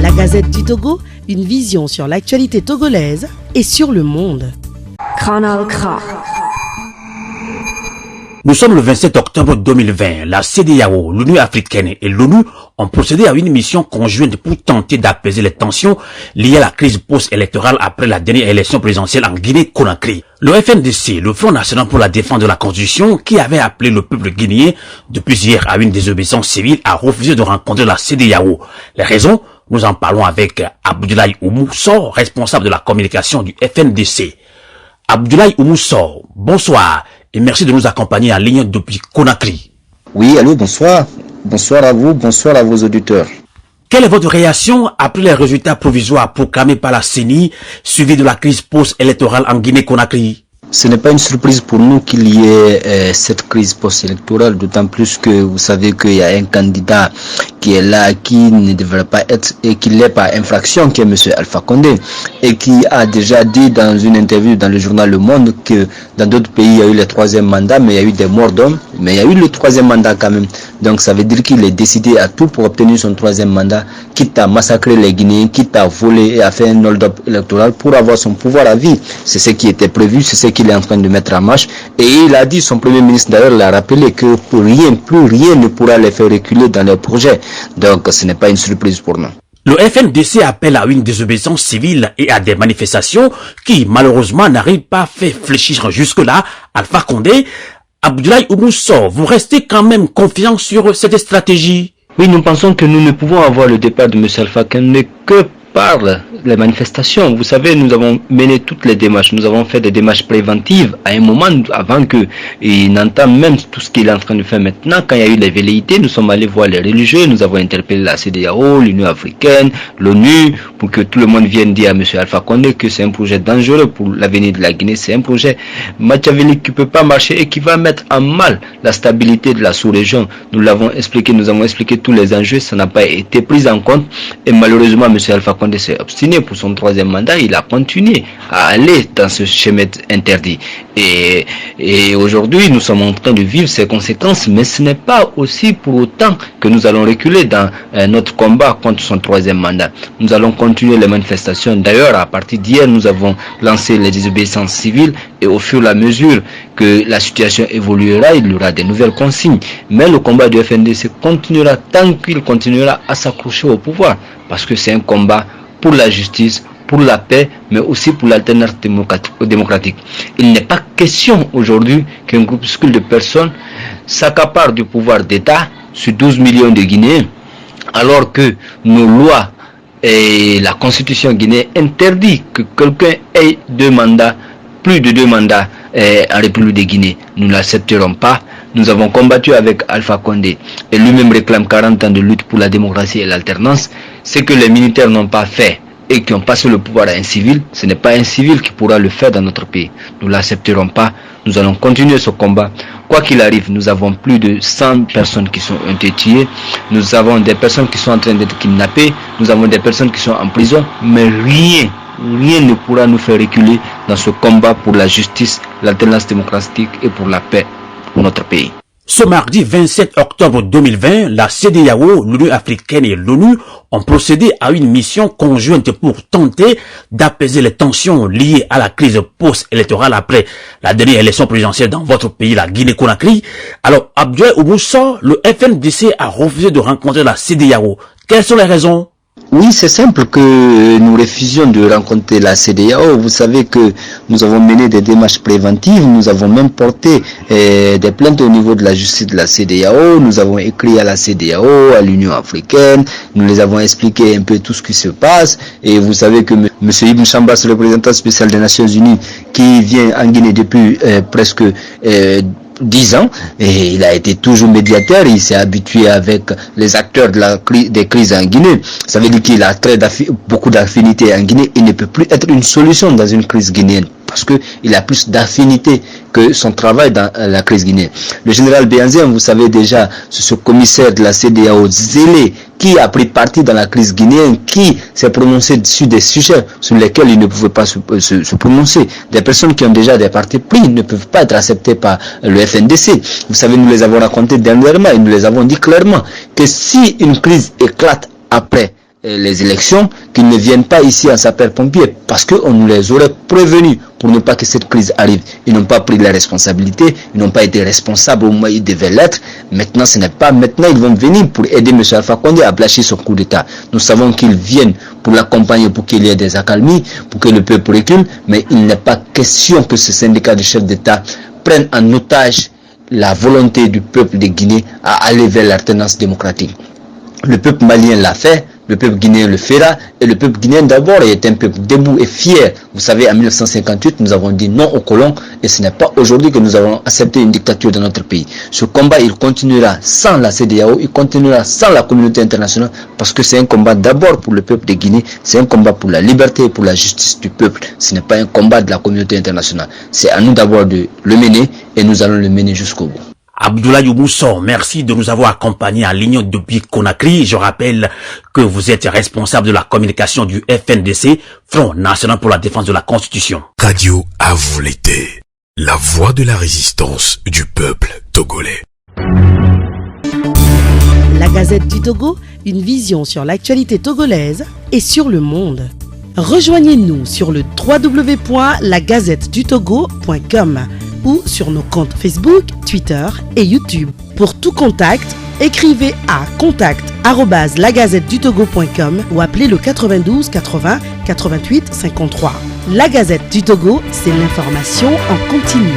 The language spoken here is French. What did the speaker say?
La Gazette du Togo, une vision sur l'actualité togolaise et sur le monde. Canal K. Nous sommes le 27 octobre 2020. La CEDEAO, l'Union africaine et l'ONU ont procédé à une mission conjointe pour tenter d'apaiser les tensions liées à la crise post-électorale après la dernière élection présidentielle en Guinée-Conakry. Le FNDC, le Front National pour la Défense de la Constitution, qui avait appelé le peuple guinéen depuis hier à une désobéissance civile, a refusé de rencontrer la CEDEAO. Les raisons? Nous en parlons avec Abdoulaye Oumou Sow, responsable de la communication du FNDC. Abdoulaye Oumou Sow, bonsoir et merci de nous accompagner en ligne depuis Conakry. Oui, allô, bonsoir. Bonsoir à vous, bonsoir à vos auditeurs. Quelle est votre réaction après les résultats provisoires proclamés par la CENI, suivis de la crise post-électorale en Guinée-Conakry? Ce n'est pas une surprise pour nous qu'il y ait cette crise post-électorale, d'autant plus que vous savez qu'il y a un candidat qui est là, qui ne devrait pas être et qui l'est par infraction, qui est M. Alpha Condé, et qui a déjà dit dans une interview dans le journal Le Monde que dans d'autres pays il y a eu le troisième mandat, mais il y a eu des morts d'hommes, mais il y a eu le troisième mandat quand même. Donc ça veut dire qu'il est décidé à tout pour obtenir son troisième mandat, quitte à massacrer les Guinéens, quitte à voler et à faire un hold-up électoral pour avoir son pouvoir à vie. C'est ce qui était prévu, c'est ce qu'il est en train de mettre en marche. Et il a dit, son premier ministre d'ailleurs l'a rappelé, que pour rien, plus rien ne pourra les faire reculer dans leurs projets. Donc ce n'est pas une surprise pour nous. Le FNDC appelle à une désobéissance civile et à des manifestations qui malheureusement n'arrivent pas à faire fléchir jusque-là Alpha Condé. Abdoulaye Oumou Sow, vous restez quand même confiant sur cette stratégie? Oui, nous pensons que nous ne pouvons avoir le départ de M. Alpha Condé que par les manifestations. Vous savez, nous avons mené toutes les démarches. Nous avons fait des démarches préventives à un moment avant qu'il n'entame même tout ce qu'il est en train de faire maintenant. Quand il y a eu les velléités, nous sommes allés voir les religieux, nous avons interpellé la CEDEAO, l'Union africaine, l'ONU, pour que tout le monde vienne dire à M. Alpha Condé que c'est un projet dangereux pour l'avenir de la Guinée. C'est un projet machiavélique qui ne peut pas marcher et qui va mettre en mal la stabilité de la sous-région. Nous l'avons expliqué, nous avons expliqué tous les enjeux, ça n'a pas été pris en compte et malheureusement M. Alpha Condé s'est obstiné pour son troisième mandat, il a continué à aller dans ce chemin interdit. Et aujourd'hui, nous sommes en train de vivre ces conséquences, mais ce n'est pas aussi pour autant que nous allons reculer dans notre combat contre son troisième mandat. Nous allons continuer les manifestations. D'ailleurs, à partir d'hier, nous avons lancé les désobéissances civiles et au fur et à mesure que la situation évoluera, il y aura des nouvelles consignes. Mais le combat du FNDC continuera tant qu'il continuera à s'accrocher au pouvoir, parce que c'est un combat pour la justice, pour la paix, mais aussi pour l'alternance démocratique. Il n'est pas question aujourd'hui qu'un groupuscule de personnes s'accapare du pouvoir d'État sur 12 millions de Guinéens, alors que nos lois et la constitution guinéenne interdit que quelqu'un ait plus de deux mandats en République de Guinée. Nous ne l'accepterons pas. Nous avons combattu avec Alpha Condé et lui-même réclame 40 ans de lutte pour la démocratie et l'alternance. Ce que les militaires n'ont pas fait et qui ont passé le pouvoir à un civil, ce n'est pas un civil qui pourra le faire dans notre pays. Nous ne l'accepterons pas. Nous allons continuer ce combat. Quoi qu'il arrive, nous avons plus de 100 personnes qui sont tuées. Nous avons des personnes qui sont en train d'être kidnappées. Nous avons des personnes qui sont en prison. Mais rien ne pourra nous faire reculer dans ce combat pour la justice, l'alternance démocratique et pour la paix pour notre pays. Ce mardi 27 octobre 2020, la CEDEAO, l'Union africaine et l'ONU ont procédé à une mission conjointe pour tenter d'apaiser les tensions liées à la crise post-électorale après la dernière élection présidentielle dans votre pays, la Guinée-Conakry. Alors, Abdoulaye Oumou Sow, le FNDC a refusé de rencontrer la CEDEAO. Quelles sont les raisons? Oui, c'est simple que nous refusions de rencontrer la CEDEAO. Vous savez que nous avons mené des démarches préventives, nous avons même porté des plaintes au niveau de la justice de la CEDEAO, nous avons écrit à la CEDEAO, à l'Union africaine, nous les avons expliqué un peu tout ce qui se passe. Et vous savez que M. Ibn Chambas, le représentant spécial des Nations Unies, qui vient en Guinée depuis presque 10 ans, et il a été toujours médiateur, il s'est habitué avec les acteurs des crises en Guinée. Ça veut dire qu'il a beaucoup d'affinités en Guinée. Il ne peut plus être une solution dans une crise guinéenne, parce qu'il a plus d'affinité que son travail dans la crise guinéenne. Le général Béanzin, vous savez déjà, c'est ce commissaire de la CEDEAO zélé qui a pris parti dans la crise guinéenne, qui s'est prononcé sur des sujets sur lesquels il ne pouvait pas se prononcer. Des personnes qui ont déjà des partis pris ne peuvent pas être acceptées par le FNDC. Vous savez, nous les avons racontés dernièrement et nous les avons dit clairement que si une crise éclate après les élections, qu'ils ne viennent pas ici en sapeur-pompier, parce qu'on nous les aurait prévenus pour ne pas que cette crise arrive. Ils n'ont pas pris la responsabilité, ils n'ont pas été responsables au moment où ils devaient l'être. Maintenant, ce n'est pas maintenant, ils vont venir pour aider M. Alpha Condé à blanchir son coup d'État. Nous savons qu'ils viennent pour l'accompagner, pour qu'il y ait des accalmies, pour que le peuple recule, mais il n'est pas question que ce syndicat de chefs d'État prenne en otage la volonté du peuple de Guinée à aller vers l'alternance démocratique. Le peuple malien l'a fait, le peuple guinéen le fera, et le peuple guinéen d'abord est un peuple debout et fier. Vous savez, en 1958, nous avons dit non aux colons, et ce n'est pas aujourd'hui que nous avons accepté une dictature dans notre pays. Ce combat, il continuera sans la CEDEAO, il continuera sans la communauté internationale, parce que c'est un combat d'abord pour le peuple de Guinée, c'est un combat pour la liberté et pour la justice du peuple. Ce n'est pas un combat de la communauté internationale. C'est à nous d'abord de le mener, et nous allons le mener jusqu'au bout. Abdoulaye Mousson, merci de nous avoir accompagnés en ligne depuis Conakry. Je rappelle que vous êtes responsable de la communication du FNDC, Front National pour la Défense de la Constitution. Radio à vous l'été, la voix de la résistance du peuple togolais. La Gazette du Togo, une vision sur l'actualité togolaise et sur le monde. Rejoignez-nous sur le www.lagazettedutogo.com ou sur nos comptes Facebook, Twitter et YouTube. Pour tout contact, écrivez à contact@lagazettedutogo.com ou appelez le 92 80 88 53. La Gazette du Togo, c'est l'information en continu.